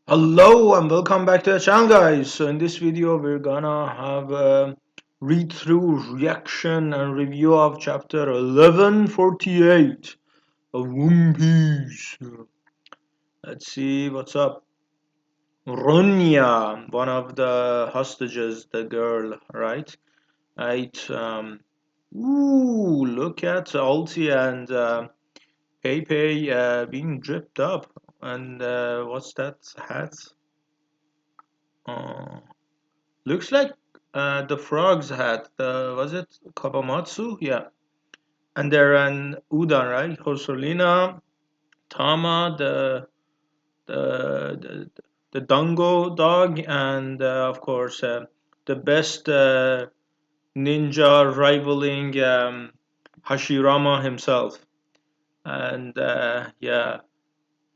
Hello and welcome back to the channel, guys. So in this video we're gonna have a read through, reaction and review of chapter 1148 of One Piece. Let's see what's up. Ronya, one of the hostages, the girl, right? Right. Ooh, look at Alti and Pepe being dripped up. And what's that hat? Uh, Looks like the frogs had was it Kawamatsu? Yeah, and they're an udon, right? Hosolina, Tama, the the, the Dango dog, and of course the best ninja rivaling Hashirama himself, and yeah,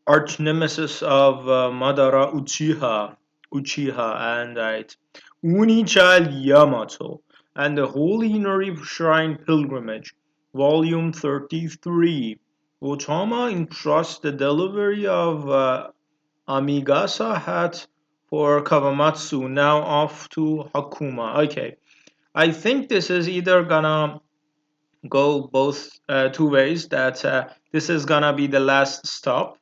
arch nemesis of Madara Uchiha, and right, Unichild Yamato, and the Holy Inari Shrine Pilgrimage, Volume 33. Otama entrusts the delivery of Amigasa hat for Kawamatsu, now off to Hakuma. Okay, I think this is either gonna go both two ways, that this is gonna be the last stop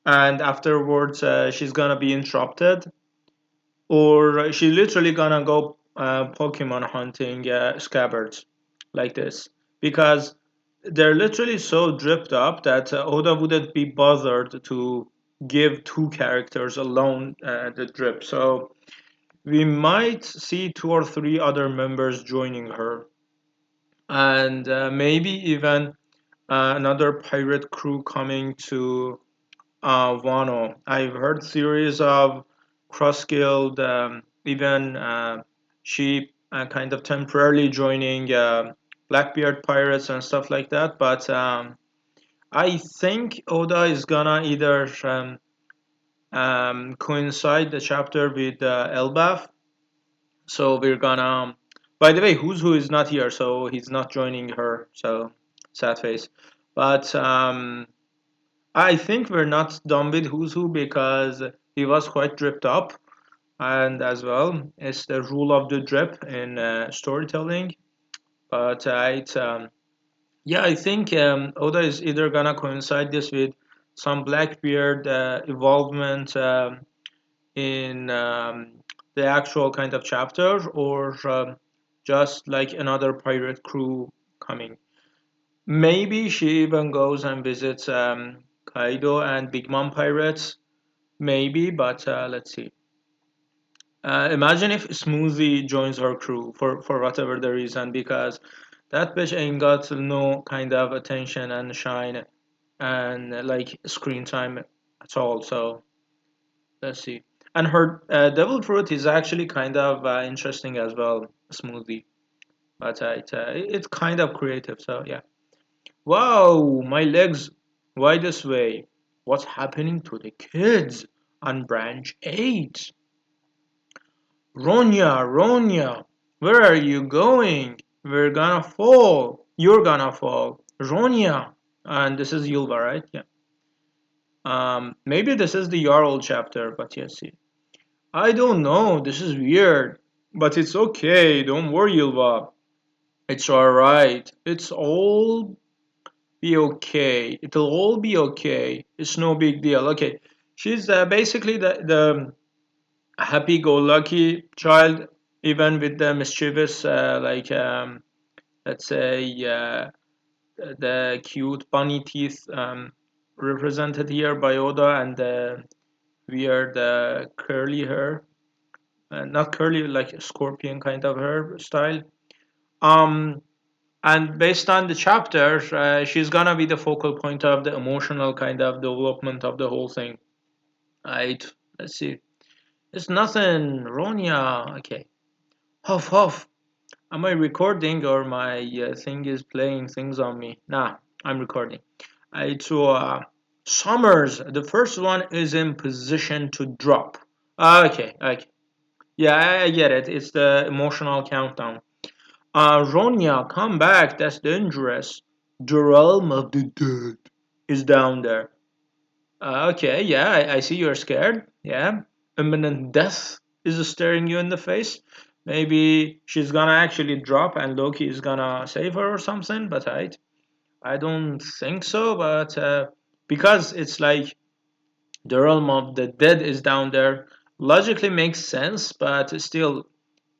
and afterwards she's gonna be interrupted, or she's literally gonna go Pokemon hunting scabbards like this, because they're literally so dripped up that Oda wouldn't be bothered to give two characters alone the drip. So we might see two or three other members joining her, and maybe even another pirate crew coming to Wano. I've heard theories of cross guild, even she kind of temporarily joining Blackbeard pirates and stuff like that. But I think Oda is gonna either coincide the chapter with Elbaf. So we're gonna. By the way, Who's Who is not here, so he's not joining her. So sad face. But I think we're not done with Who's Who because he was quite dripped up, and as well, it's the rule of the drip in storytelling. But yeah, I think Oda is either gonna coincide this with some Blackbeard involvement in the actual kind of chapter, or just like another pirate crew coming. Maybe she even goes and visits Kaido and Big Mom pirates. Maybe, but let's see. Imagine if Smoothie joins her crew for whatever the reason, because that bitch ain't got no kind of attention and shine and like screen time at all. So let's see. And her devil fruit is actually kind of interesting as well, Smoothie. But it's kind of creative. So yeah. Wow, my legs. Why this way? What's happening to the kids on branch 8? Ronya, Ronya, where are you going? We're gonna fall. You're gonna fall. Ronya. And this is Yulva, right? Yeah. Maybe this is the Jarl chapter, but yes, see. I don't know. This is weird. But it's okay. Don't worry, Yulva. It's alright. It's all be okay. It'll all be okay. It's no big deal. Okay. She's basically the happy-go-lucky child, even with the mischievous, like let's say the cute bunny teeth represented here by Oda, and the weird curly hair, not curly, like scorpion kind of hair style. Um, and based on the chapter, she's gonna be the focal point of the emotional kind of development of the whole thing. Right? Let's see. It's nothing, Ronya. Okay. Huff huff. Am I recording, or my thing is playing things on me? Nah, I'm recording. So Summers, the first one is in position to drop. Okay, okay. Yeah, I get it. It's the emotional countdown. Ronya, come back. That's dangerous. The realm of the dead is down there. Okay, yeah, I see you're scared. Yeah, imminent death is staring you in the face. Maybe she's gonna actually drop and Loki is gonna save her or something. But I don't think so. But because it's like the realm of the dead is down there, logically makes sense. But still,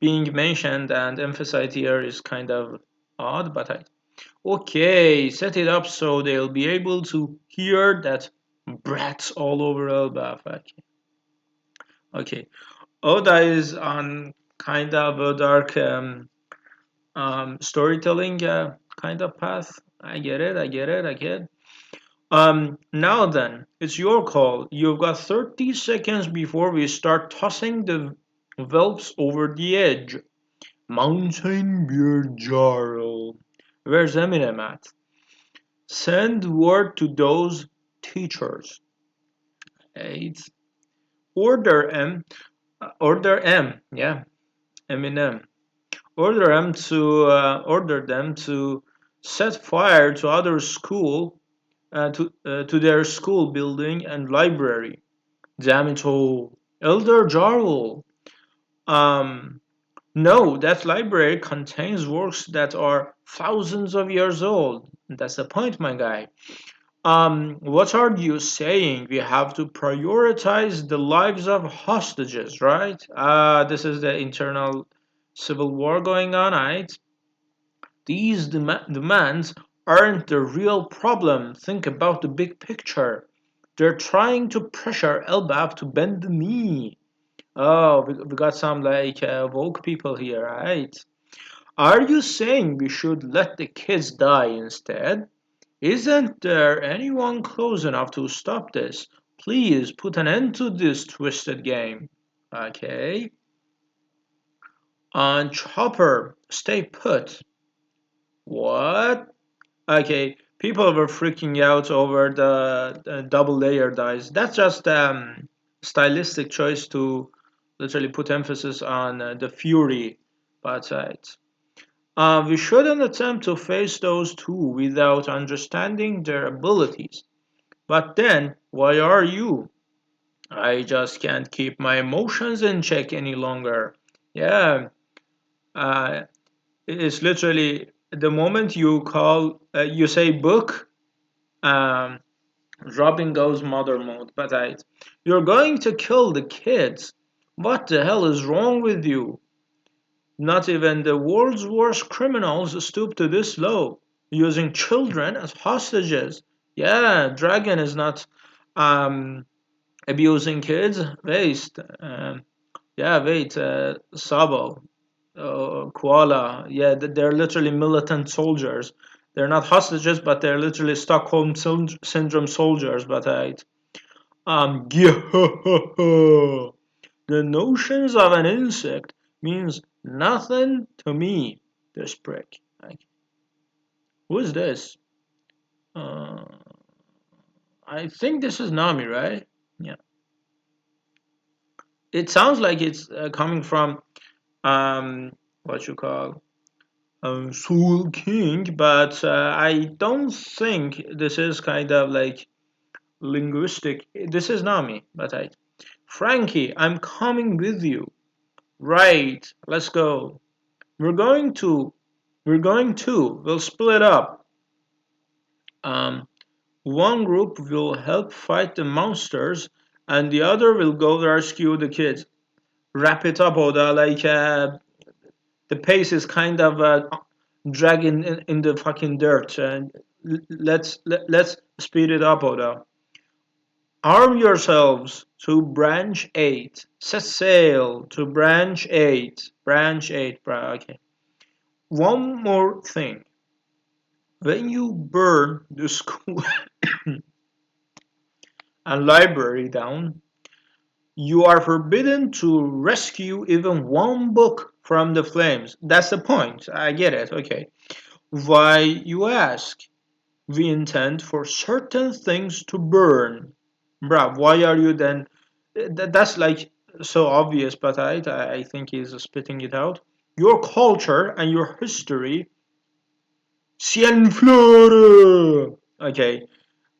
being mentioned and emphasized here is kind of odd. But okay, set it up so they'll be able to hear that brats all over Elbaf. Okay. Oda is on kind of a dark storytelling kind of path. I get it, I get it, I get it. Now then, it's your call. You've got 30 seconds before we start tossing the whelps over the edge. Mountain Beard Jarl. Where's Eminem at? Send word to those teachers. Eight. Order M. Order M. Yeah, Eminem. Order them to set fire to other school to their school building and library. Damn it all, Elder Jarl. Um, no, that library contains works that are thousands of years old. That's the point, my guy. What are you saying? We have to prioritize the lives of hostages, right? This is the internal civil war going on, right? These demands aren't the real problem. Think about the big picture. They're trying to pressure Elbaf to bend the knee. Oh, we got some like woke people here, right? Are you saying we should let the kids die instead? Isn't there anyone close enough to stop this? Please put an end to this twisted game. Okay. On Chopper, stay put. What? Okay, people were freaking out over the double layer dice. That's just stylistic choice to literally put emphasis on the fury. But we shouldn't attempt to face those two without understanding their abilities. But then, why are you? I just can't keep my emotions in check any longer. Yeah, uh, it's literally the moment you say book, um, Robin goes mother mode. But you're going to kill the kids. What the hell is wrong with you? Not even the world's worst criminals stoop to this low, using children as hostages. Yeah, Dragon is not um, abusing kids. Waste. Yeah, wait. Sabo, Koala. Yeah, they're literally militant soldiers. They're not hostages, but they're literally Stockholm syndrome soldiers. But the notions of an insect means nothing to me. This prick. Like, who is this? Uh, I think this is Nami, right? Yeah. It sounds like it's coming from what you call Soul King, but I don't think this is kind of like linguistic. This is Nami, but Frankie, I'm coming with you. Right, let's go. We're going to, we'll split up. Um, One group will help fight the monsters, and the other will go rescue the kids. Wrap it up, Oda. Like the pace is kind of dragging in the fucking dirt. And let's speed it up, Oda. Arm yourselves to branch 8. Set sail to branch 8. Branch 8, okay. One more thing. When you burn the school and library down, you are forbidden to rescue even one book from the flames. That's the point. I get it. Okay. Why, you ask? We intend for certain things to burn. Bruh, why are you then? That's like so obvious, but I think he's spitting it out. Your culture and your history. Cienflore! Okay,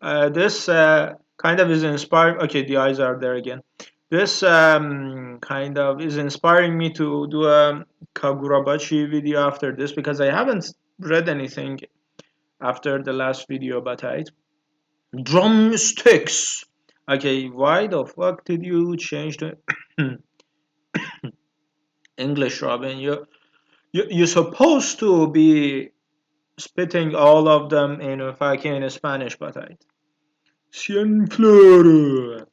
this kind of is inspired. Okay, the eyes are there again. This kind of is inspiring me to do a Kagurabachi video after this because I haven't read anything after the last video about it. Drumsticks. Okay, why the fuck did you change the English, Robin? You're supposed to be spitting all of them in fucking Spanish, but I. Siempre.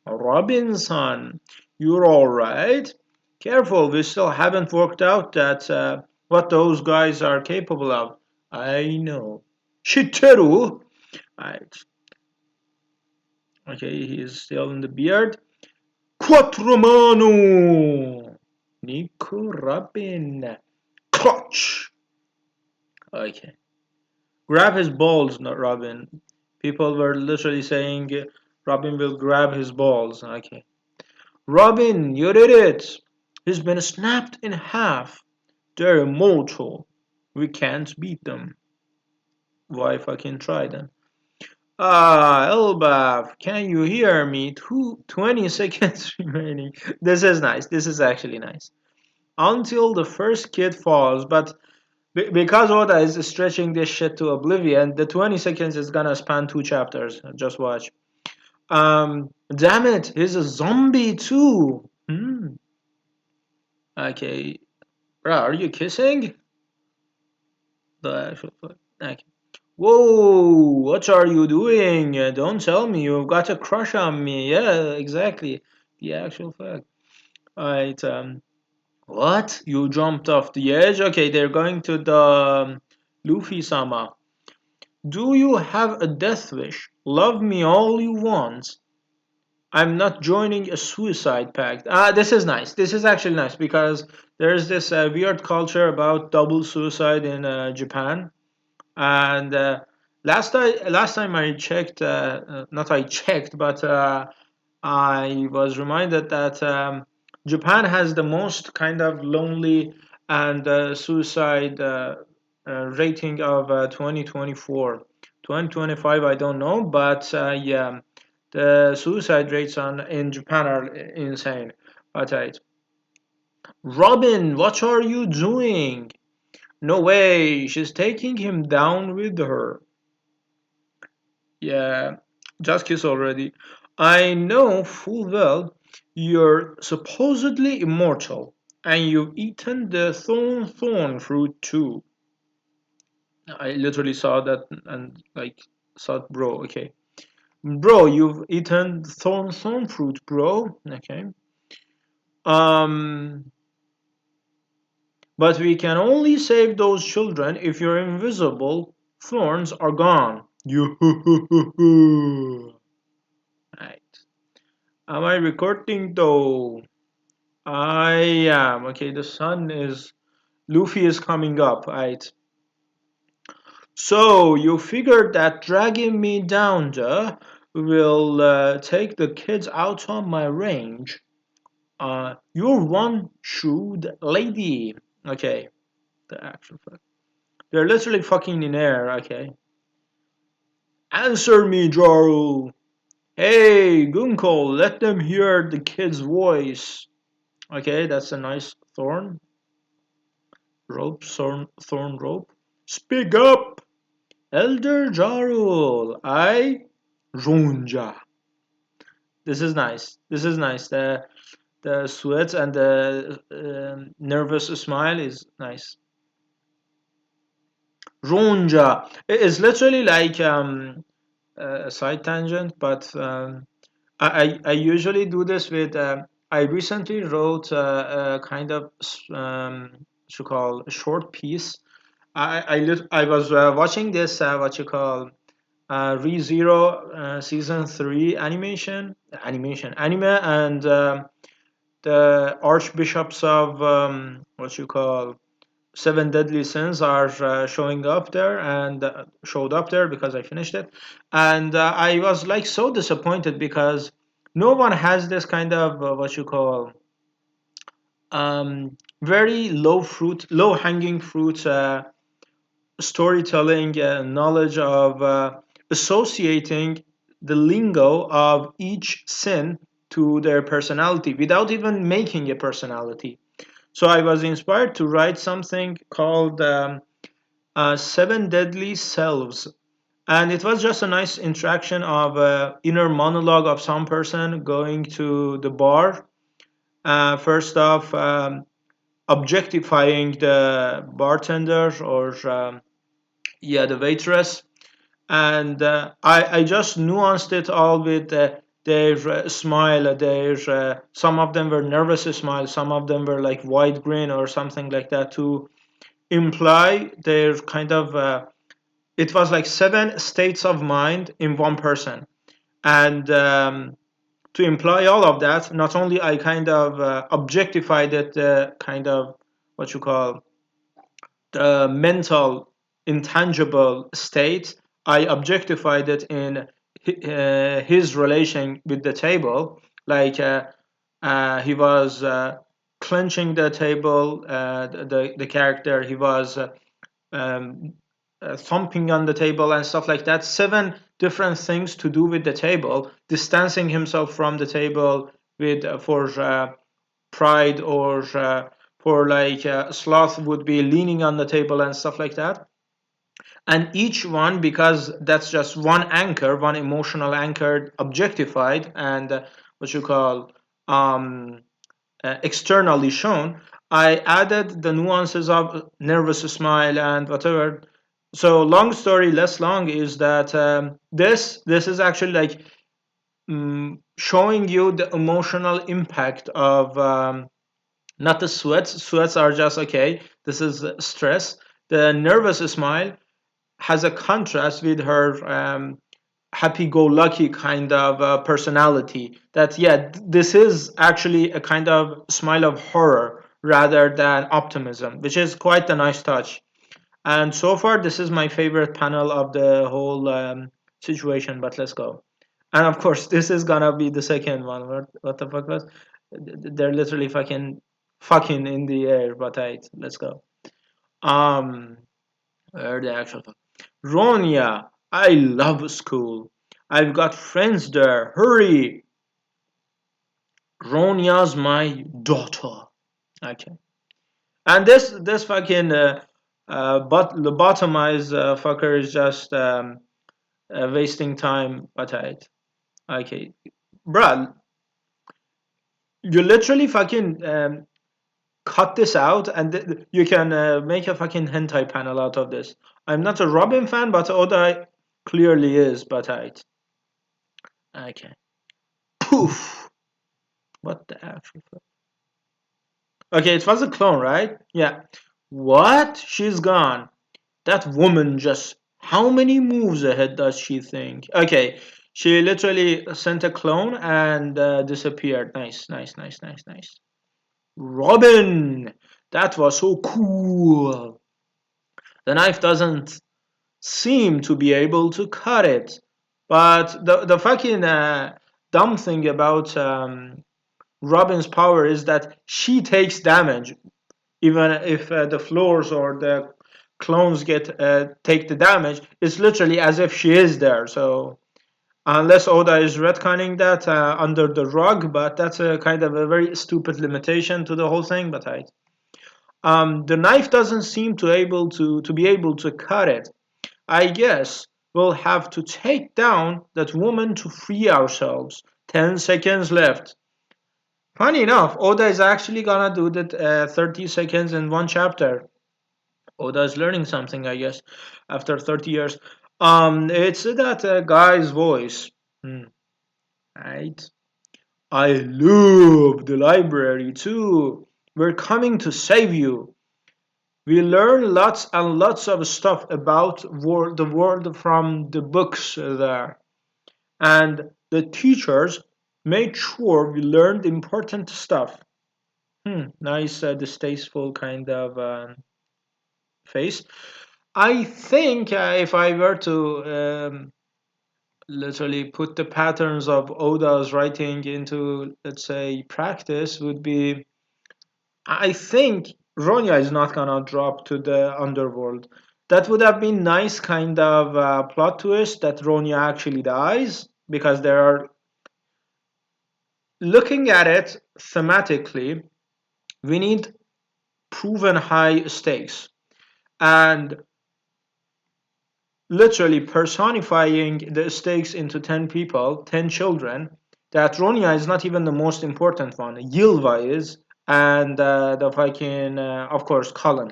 Robinson, you're alright? Careful, we still haven't worked out that what those guys are capable of. I know. Shiteru! Right. Okay, he's still in the beard. Quattromano! Nico Robin. Clutch! Okay. Grab his balls, not Robin. People were literally saying Robin will grab his balls. Okay. Robin, you did it! He's been snapped in half. They're immortal. We can't beat them. Why fucking try then? Ah, Elbaf, can you hear me? 20 seconds remaining. This is nice. This is actually nice. Until the first kid falls, but because Oda is stretching this shit to oblivion, the 20 seconds is gonna span 2 chapters. Just watch. Damn it, he's a zombie too. Okay. Bro, are you kissing? The actual fuck. Okay. Whoa, what are you doing? Don't tell me you've got a crush on me. Yeah, exactly. The actual fact. Alright, what? You jumped off the edge? Okay, they're going to the Luffy-sama. Do you have a death wish? Love me all you want. I'm not joining a suicide pact. This is nice. This is actually nice because there's this weird culture about double suicide in Japan. And last time I checked, not I checked, but I was reminded that Japan has the most kind of lonely and suicide rating of 2024. 2025, I don't know, but yeah, the suicide rates in Japan are insane. But Robin, what are you doing? No way, she's taking him down with her. Yeah, just kiss already. I know full well you're supposedly immortal, and you've eaten the thorn fruit too. I literally saw that and like thought, bro, okay. Bro, you've eaten thorn fruit, bro. Okay. Um, but we can only save those children if your invisible thorns are gone. Yoo-hoo-hoo-hoo-hoo. Right. Am I recording though? I am. Okay, the sun is. Luffy is coming up. Right. So you figured that dragging me down there will take the kids out on my range. You're one shrewd lady. Okay, the actual fact. They're literally fucking in air. Okay. Answer me, Jaru. Hey, Gunko, let them hear the kid's voice. Okay, that's a nice thorn rope. Speak up, Elder Jarul. I, Ronja. This is nice. This is nice. The sweat and the nervous smile is nice. Ronja. It is literally like a side tangent, but I usually do this with. I recently wrote a kind of what you call a short piece. I was watching this what you call ReZero season 3 anime, and the archbishops of what you call seven deadly sins are showing up there and showed up there because I finished it, and I was like so disappointed because no one has this kind of what you call very low hanging fruit storytelling knowledge of associating the lingo of each sin to their personality without even making a personality. So I was inspired to write something called Seven Deadly Selves. And it was just a nice interaction of inner monologue of some person going to the bar. First off, objectifying the bartender or yeah, the waitress, and I just nuanced it all with their smile. Their some of them were nervous smile, some of them were like wide grin or something like that to imply their kind of. It was like seven states of mind in one person, and to imply all of that, not only I kind of objectified it, kind of what you call the mental intangible state, I objectified it in his relation with the table. Like he was clenching the table, the character, he was um, thumping on the table and stuff like that. Seven different things to do with the table, distancing himself from the table with for pride or for like sloth would be leaning on the table and stuff like that. And each one, because that's just one anchor, one emotional anchor objectified and what you call um, externally shown, I added the nuances of nervous smile and whatever. So long story less long is that this is actually like showing you the emotional impact of not the sweats. Sweats are just okay. This is stress. The nervous smile has a contrast with her happy-go-lucky kind of personality. That yeah, this is actually a kind of smile of horror rather than optimism, which is quite a nice touch. And so far, this is my favorite panel of the whole situation. But let's go. And of course, this is gonna be the second one. What the fuck was? They're literally fucking in the air. But let's go. Um, where the actual fuck? Ronya, I love school. I've got friends there. Hurry! Ronya's my daughter. Okay. And this fucking but lobotomized fucker is just wasting time. But okay, bruh, you literally fucking cut this out and you can make a fucking hentai panel out of this. I'm not a Robin fan, but Oda clearly is. But okay. Poof. What the actual fuck? Okay, it was a clone, right? Yeah. What? She's gone. That woman just. How many moves ahead does she think? Okay, she literally sent a clone and disappeared. Nice, nice, nice, nice, nice. Robin! That was so cool. The knife doesn't seem to be able to cut it. But the fucking dumb thing about Robin's power is that she takes damage, even if the floors or the clones get take the damage. It's literally as if she is there. So unless Oda is retconning that under the rug, but that's a kind of a very stupid limitation to the whole thing. But the knife doesn't seem to be able to cut it. I guess we'll have to take down that woman to free ourselves. 10 seconds left. Funny enough, Oda is actually gonna do that 30 seconds in one chapter. Oda is learning something, I guess, after 30 years. It's that guy's voice. Right? I love the library too. We're coming to save you. We learn lots and lots of stuff about the world from the books there. And the teachers made sure we learned important stuff. Nice, distasteful kind of face. I think if I were to literally put the patterns of Oda's writing into, let's say, practice, would be I think Ronya is not gonna drop to the underworld. That would have been nice kind of plot twist that Ronya actually dies. because there are, looking at it thematically, we need proven high stakes. And literally personifying the stakes into 10 people, 10 children, that Ronya is not even the most important one. Yilva is, and the fucking, of course, Cullen.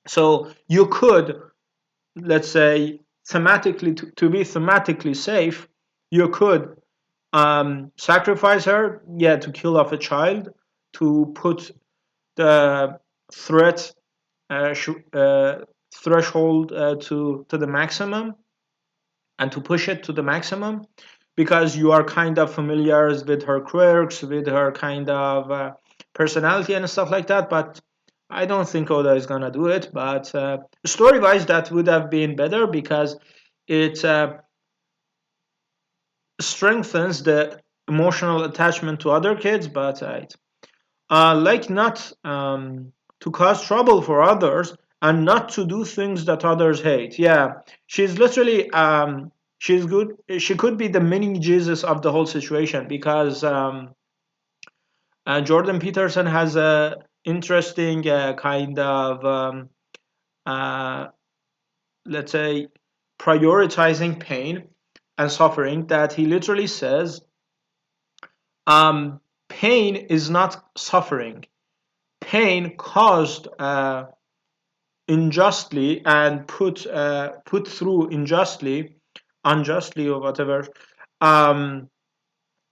So you could, let's say, thematically, to be thematically safe, you could sacrifice her, yeah, to kill off a child, to put the threat threshold to the maximum, and to push it to the maximum, because you are kind of familiar with her quirks, with her kind of personality and stuff like that. But I don't think Oda is gonna do it. But story-wise, that would have been better because it strengthens the emotional attachment to other kids. But like not to cause trouble for others and not to do things that others hate. Yeah, she's literally she's good. She could be the mini Jesus of the whole situation because Jordan Peterson has a interesting kind of uh, let's say prioritizing pain and suffering, that he literally says pain is not suffering. Pain caused unjustly and put through unjustly or whatever, um,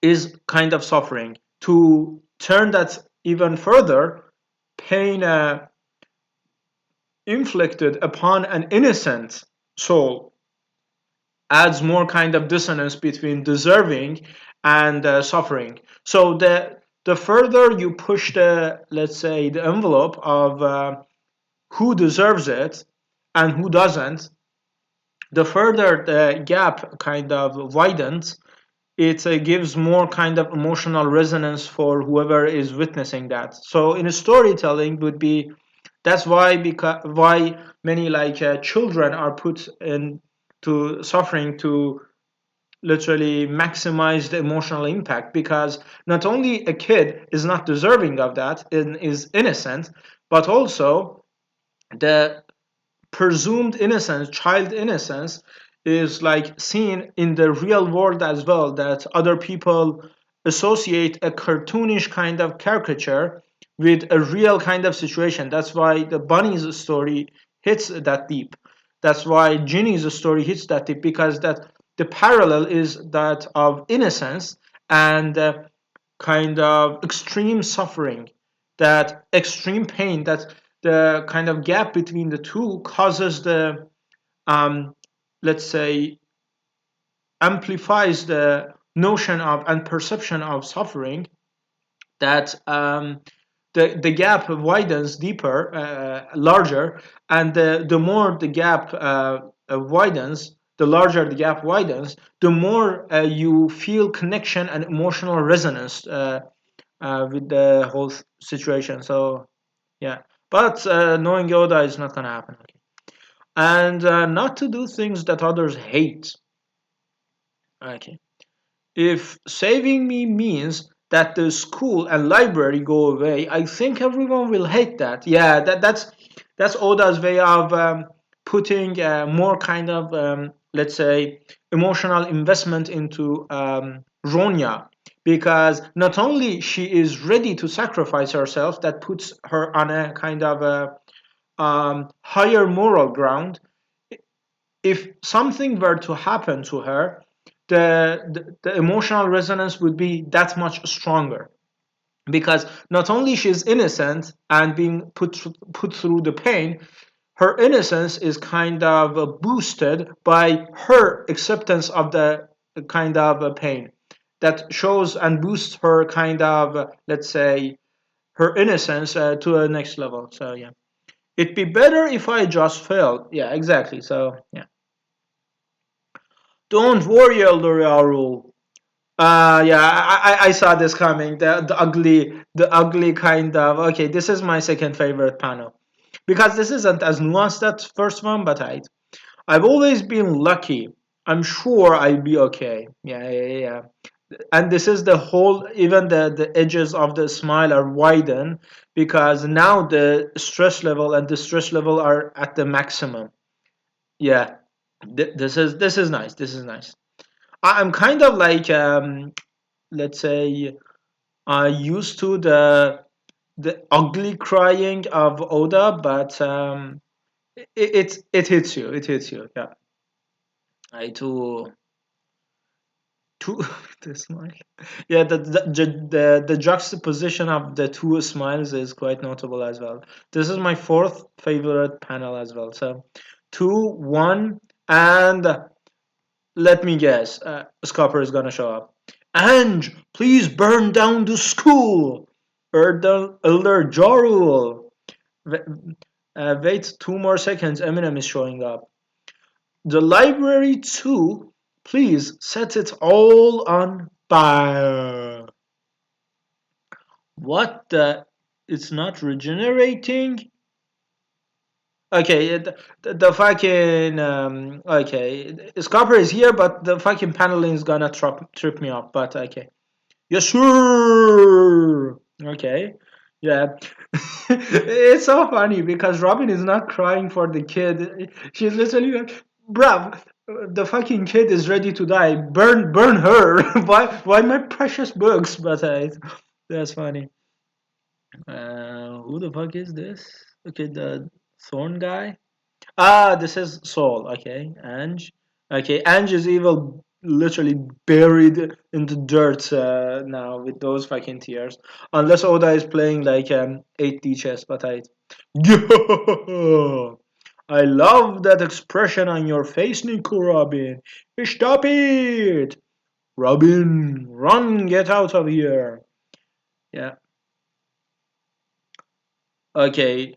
is kind of suffering. To turn that even further, pain inflicted upon an innocent soul adds more kind of dissonance between deserving and suffering. So the further you push the, let's say, the envelope of who deserves it and who doesn't, the further the gap kind of widens, it gives more kind of emotional resonance for whoever is witnessing that. So in storytelling would be, that's why, because why many like children are put into suffering, to literally maximize the emotional impact, because not only a kid is not deserving of that and is innocent, but also the presumed innocence, child innocence, is like seen in the real world as well, that other people associate a cartoonish kind of caricature with a real kind of situation. That's why the bunny's story hits that deep. That's why Ginny's story hits that deep, because that the parallel is that of innocence and kind of extreme suffering, that extreme pain, that the kind of gap between the two causes the, um, let's say, amplifies the notion of and perception of suffering, that the gap widens deeper, larger, and the more the gap widens, the larger the gap widens, the more you feel connection and emotional resonance with the whole situation. So yeah, but knowing Yoda is not gonna happen. Okay. And not to do things that others hate. Okay. If saving me means that the school and library go away, I think everyone will hate that. Yeah, that's Oda's way of putting more kind of, let's say, emotional investment into Ronya, because not only she is ready to sacrifice herself, that puts her on a kind of a higher moral ground. If something were to happen to her, the emotional resonance would be that much stronger, because not only she's innocent and being put through the pain, her innocence is kind of boosted by her acceptance of the kind of pain, that shows and boosts her kind of, let's say, her innocence to a next level. So yeah, it'd be better if I just failed. Yeah, exactly. So yeah. Don't worry, Elder Rule. Yeah, I saw this coming. The ugly kind of. Okay, this is my second favorite panel, because this isn't as nuanced as first one, but I've always been lucky. I'm sure I'll be okay. Yeah, yeah, yeah. Yeah. And this is the whole, even the edges of the smile are widened because now the stress level and the stress level are at the maximum. Yeah, this is nice. This is nice. I'm kind of like let's say used to the ugly crying of Oda, but it hits you. It hits you. Yeah, I two the smile. Yeah, the juxtaposition of the two smiles is quite notable as well. This is my fourth favorite panel as well. So, 2, 1, and let me guess. Scopper is gonna show up. Ange, please burn down the school. Elder Jorul. Wait 2 more seconds. Eminem is showing up. The library too. Please set it all on fire. What the? It's not regenerating? Okay, the fucking okay, Scopper is here, but the fucking paneling is gonna trip me up. But okay, yes sir. Okay, yeah, it's so funny because Robin is not crying for the kid. She's literally like, bruv, the fucking kid is ready to die. Burn her. Why my precious books? But that's funny. Who the fuck is this? Okay, the Thorn guy. Ah, this is Saul. Okay, Ange. Okay, Ange is evil, literally buried in the dirt now with those fucking tears. Unless Oda is playing like 8D chess, but Yo! I love that expression on your face, Nico Robin. Stop it! Robin, run, get out of here. Yeah. Okay,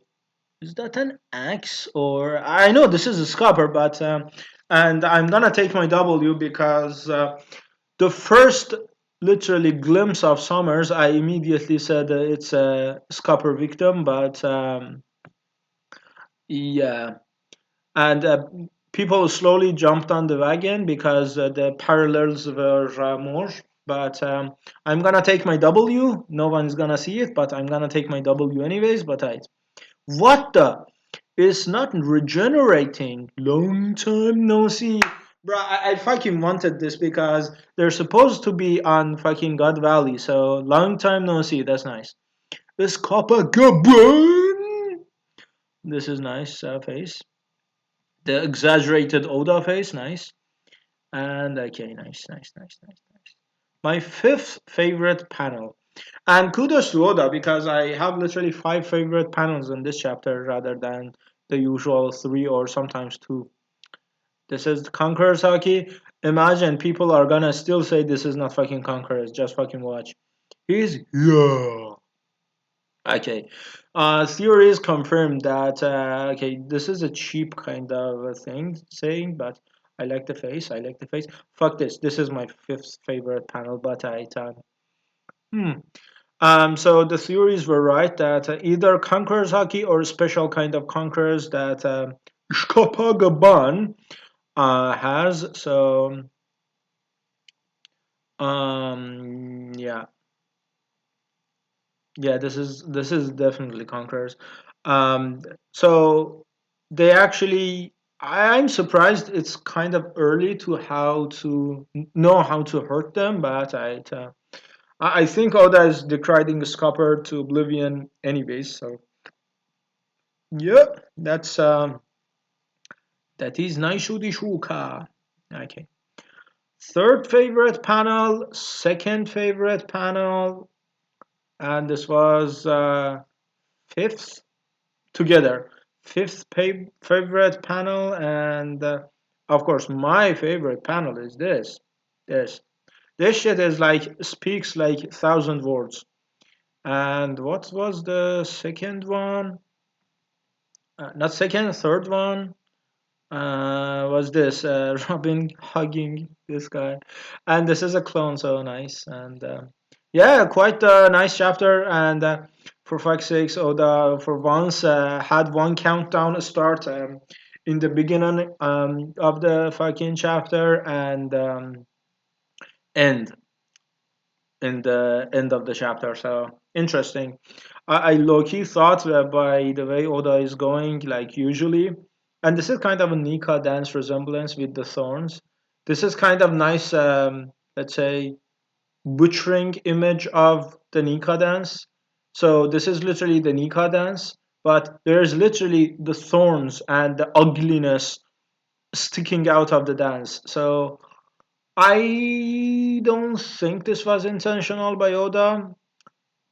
is that an axe or I know this is a scupper, but and I'm gonna take my W because the first literally glimpse of Summers, I immediately said it's a scupper victim, but yeah, and people slowly jumped on the wagon because the parallels were more. But I'm gonna take my W. No one's gonna see it, but I'm gonna take my W anyways. But what the? It's not regenerating. Long time no see. Bro, I fucking wanted this because they're supposed to be on fucking God Valley. So long time no see. That's nice. This Copacabana. This is nice face. The exaggerated Oda face, nice. And okay, nice, nice, nice, nice, nice. My fifth favorite panel. And kudos to Oda because I have literally five favorite panels in this chapter rather than the usual three or sometimes two. This is Conqueror's Haki. Imagine people are gonna still say this is not fucking Conqueror's. Just fucking watch. He's yeah. Okay. Theories confirmed that okay, this is a cheap kind of a thing saying, but I like the face. I like the face. Fuck this. This is my fifth favorite panel, but hmm. So the theories were right that either Conqueror's Haki or special kind of Conquerors that Shkopagaban has. So yeah, yeah, this is definitely Conquerors. Um, so they actually, I'm surprised it's kind of early to how to know how to hurt them, but I think Oda is deriding Scopper to oblivion anyways. So yep, that is Naishudi Shuka. Okay. Third favorite panel, second favorite panel, and this was fifth together. Fifth favorite panel, and of course, my favorite panel is this. This. This shit is like speaks like 1,000 words. And what was the second one? Not second, third one. Was this Robin hugging this guy, and this is a clone, so nice. And yeah, quite a nice chapter. And for fuck's sakes, Oda for once had one countdown start in the beginning of the fucking chapter and end in the end of the chapter. So interesting. I low-key thought that by the way Oda is going, like usually, and this is kind of a Nika dance resemblance with the thorns. This is kind of nice, let's say, butchering image of the Nika dance. So this is literally the Nika dance, but there's literally the thorns and the ugliness sticking out of the dance. So I don't think this was intentional by Oda,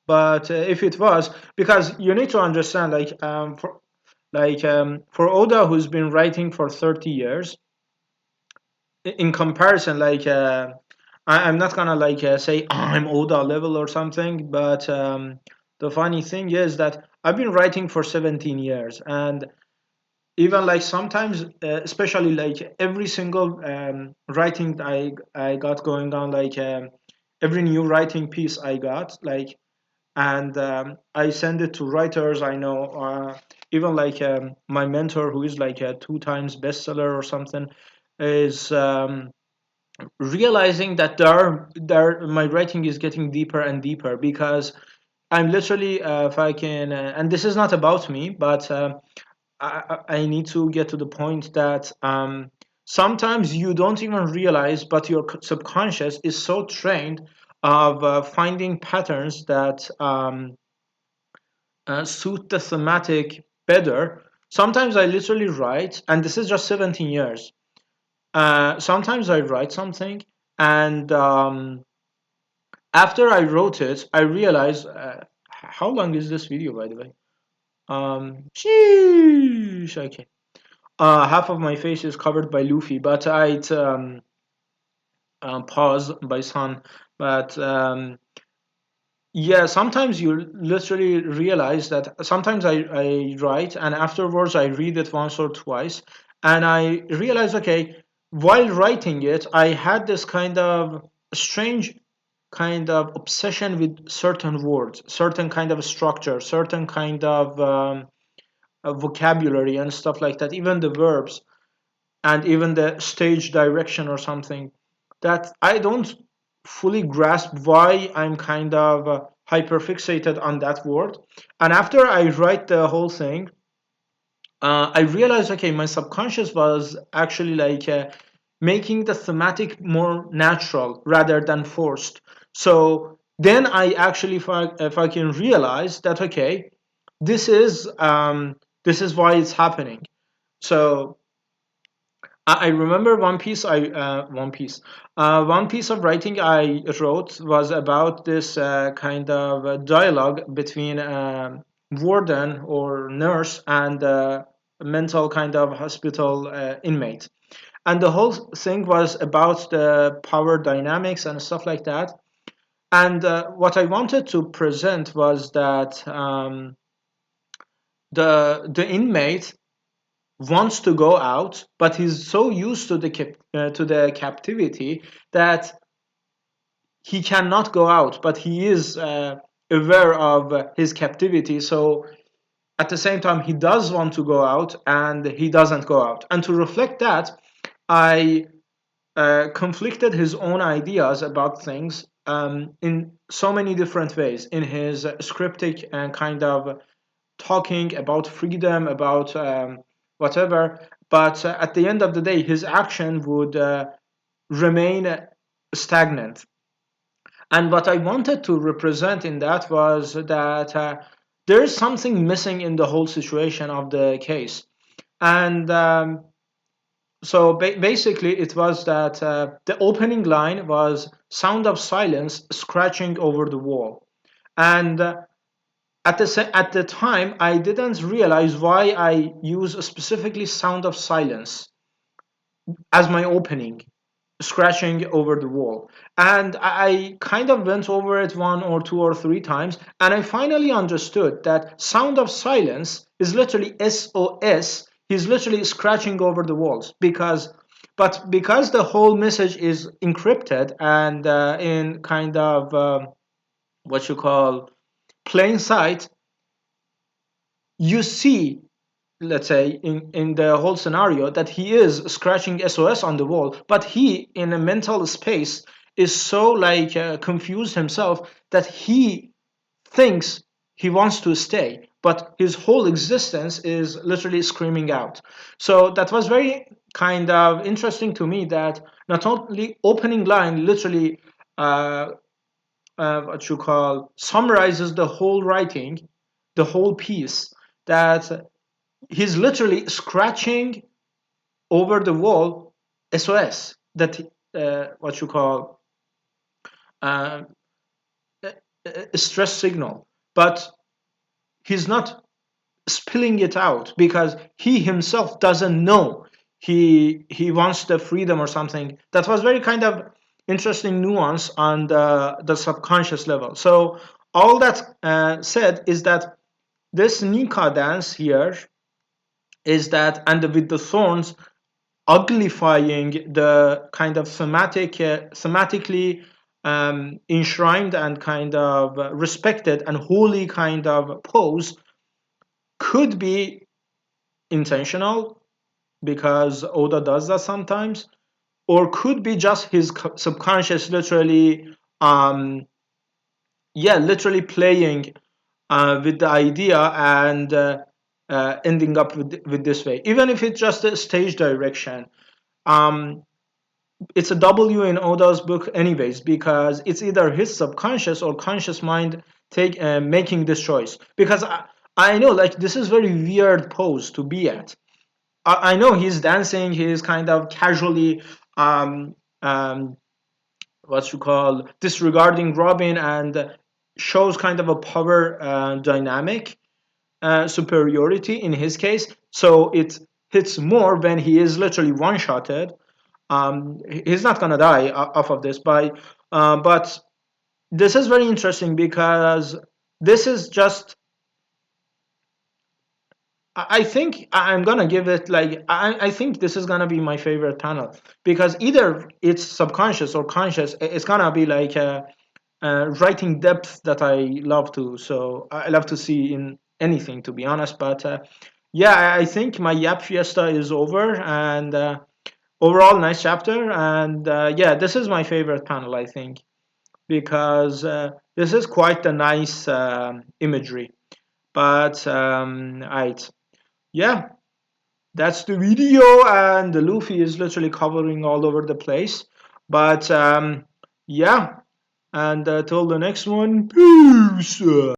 but if it was, because you need to understand, for Oda, who's been writing for 30 years, in comparison, I'm not gonna say I'm Oda level or something, but the funny thing is that I've been writing for 17 years, and even like sometimes, especially like every single writing I got going on, every new writing piece I got, and I send it to writers I know, even my mentor, who is like a two times bestseller or something, is realizing that my writing is getting deeper and deeper, because I'm literally, if I can, and this is not about me, but I need to get to the point that sometimes you don't even realize, but your subconscious is so trained of finding patterns that suit the thematic better. Sometimes I literally write, and this is just 17 years. Sometimes I write something, and after I wrote it, I realize, how long is this video, by the way? Sheesh, okay. Half of my face is covered by Luffy, but I'd pause by Sun. But yeah, sometimes you literally realize that sometimes I write and afterwards I read it once or twice, and I realize, okay, while writing it, I had this kind of strange kind of obsession with certain words, certain kind of structure, certain kind of vocabulary and stuff like that, even the verbs and even the stage direction or something, that I don't fully grasp why I'm kind of hyper fixated on that word. And after I write the whole thing, I realized, okay, my subconscious was actually making the thematic more natural rather than forced. So then I actually, if I can realize that, okay, this is why it's happening. So I remember one piece of writing I wrote was about this kind of dialogue between warden or nurse and mental kind of hospital inmate, and the whole thing was about the power dynamics and stuff like that. And what I wanted to present was that the inmate wants to go out, but he's so used to to the captivity that he cannot go out. But he is aware of his captivity, so at the same time he does want to go out and he doesn't go out. And to reflect that, I conflicted his own ideas about things in so many different ways in his scriptic and kind of talking about freedom, about whatever. But at the end of the day, his action would remain stagnant. And what I wanted to represent in that was that there is something missing in the whole situation of the case. And so basically, it was that the opening line was sound of silence scratching over the wall. And at the time, I didn't realize why I use specifically sound of silence as my opening, scratching over the wall. And I kind of went over it one or two or three times, and I finally understood that sound of silence is literally SOS. He's literally scratching over the walls because the whole message is encrypted and in kind of what you call plain sight, you see let's say in the whole scenario, that he is scratching SOS on the wall, but he in a mental space is so like confused himself that he thinks he wants to stay, but his whole existence is literally screaming out. So that was very kind of interesting to me, that not only opening line literally uh, what you call summarizes the whole writing, the whole piece, that he's literally scratching over the wall SOS, that what you call uh, a stress signal, but he's not spilling it out because he himself doesn't know he wants the freedom or something. That was very kind of interesting nuance on the subconscious level. So all that said is that this Nika dance here is that, and with the thorns uglifying the kind of thematically enshrined and kind of respected and holy kind of pose, could be intentional because Oda does that sometimes, or could be just his subconscious literally, um, yeah, literally playing with the idea and ending up with this way. Even if it's just a stage direction, um, it's a W in Oda's book, anyways, because it's either his subconscious or conscious mind take making this choice. Because I know, like, this is very weird pose to be at. I know he's dancing, he's kind of casually um, um, what you call disregarding Robin, and shows kind of a power dynamic superiority in his case. So it hits more when he is literally one-shotted. He's not gonna die off of this, but this is very interesting because this is just, I think I'm gonna give it like, I think this is gonna be my favorite panel, because either it's subconscious or conscious. It's gonna be like writing depth that I love to. So I love to see in anything, to be honest. But yeah, I think my Yap Fiesta is over, and overall nice chapter. And yeah, this is my favorite panel, I think, because this is quite a nice imagery. But right, yeah, that's the video, and the Luffy is literally covering all over the place. But yeah, and till the next one, peace.